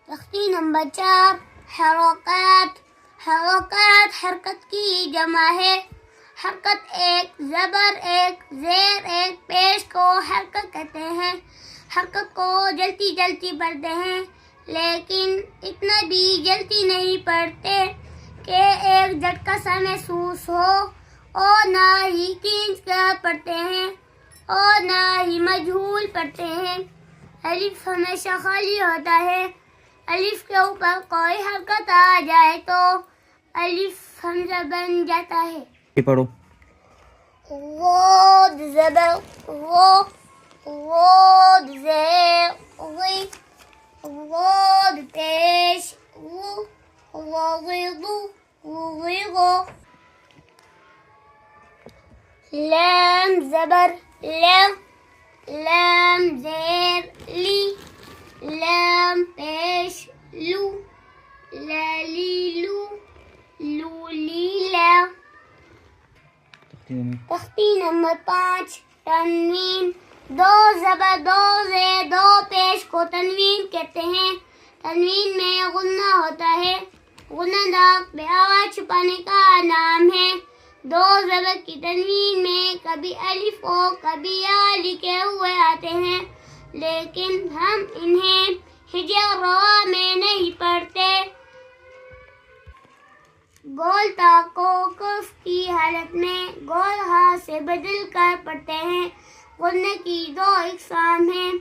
تختی نمبر 4 حرکات. حرکات حرکت کی جمع ہے. حرکت ایک زبر ایک زیر ایک پیش کو حرکت کہتے ہیں. حرکت کو جلتی جلتی پڑھتے ہیں لیکن اتنا بھی جلتی نہیں پڑھتے کہ ایک جھٹکا سا محسوس ہو، اور نہ ہی کھینچ کر پڑھتے ہیں اور نہ ہی مجہول پڑھتے ہیں. الف ہمیشہ خالی ہوتا ہے. الف کے اوپر کوئی حرکت آ جائے تو الف حمزہ بن جاتا ہے. یہ پڑھو. غود زبر غو، غود زیر غی، غود پیش غو، غوغضو غوغو. لام زبر لا، لام زیر لی، لام پیش لو، لالی لو، لولی لا. تختی نمبر 5 تنوین. دو زبر دو زیر دو پیش کو تنوین کہتے ہیں. تنوین میں غنہ ہوتا ہے. غنہ داغ میں آواز چھپانے کا نام ہے. دو زبر کی تنوین میں کبھی الف اور کبھی یا لکھے ہوئے آتے ہیں لیکن ہم انہیں ہجا روا میں نہیں پڑھتے. گول تا کو کف کی حالت میں گول ہا سے بدل کر پڑھتے ہیں. غنہ کی دو اقسام ہیں،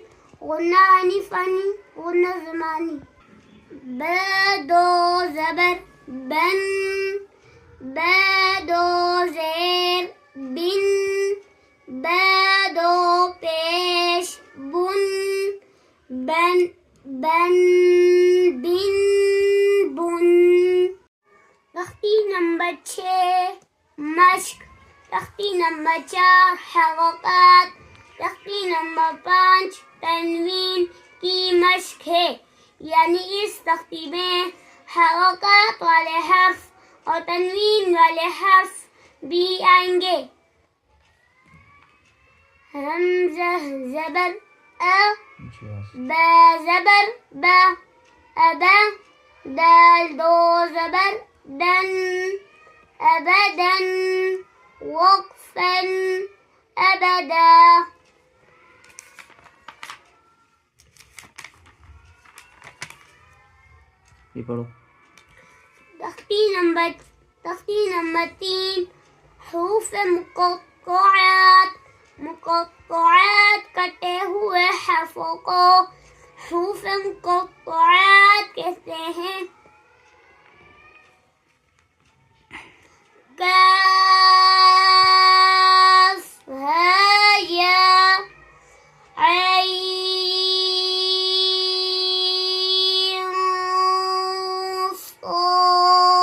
غنہ عنیفانی، غنہ زمانی. ب دو زبر بن، ب دو زیر بن، ب دو پیش بن، بن بن بن بن. تختی نمبر 6 مشق. تختی نمبر 4 حرکات. تختی نمبر 5 تنوین کی مشق ہے، یعنی اس تختی میں حرکات والے حرف اور تنوین والے حرف بھی آئیں گے. حمزہ زبر ا، با زبر با، ابا. دال دو زبر دن، ابدن. وقفا ابدا. یہ پڑھو. تختی نمبر 3 حروف مقطعات. مقطعات کٹے ہوئے حرفوں کو حروف مقطعات کہتے ہیں. کاف ہا یا عین صاد.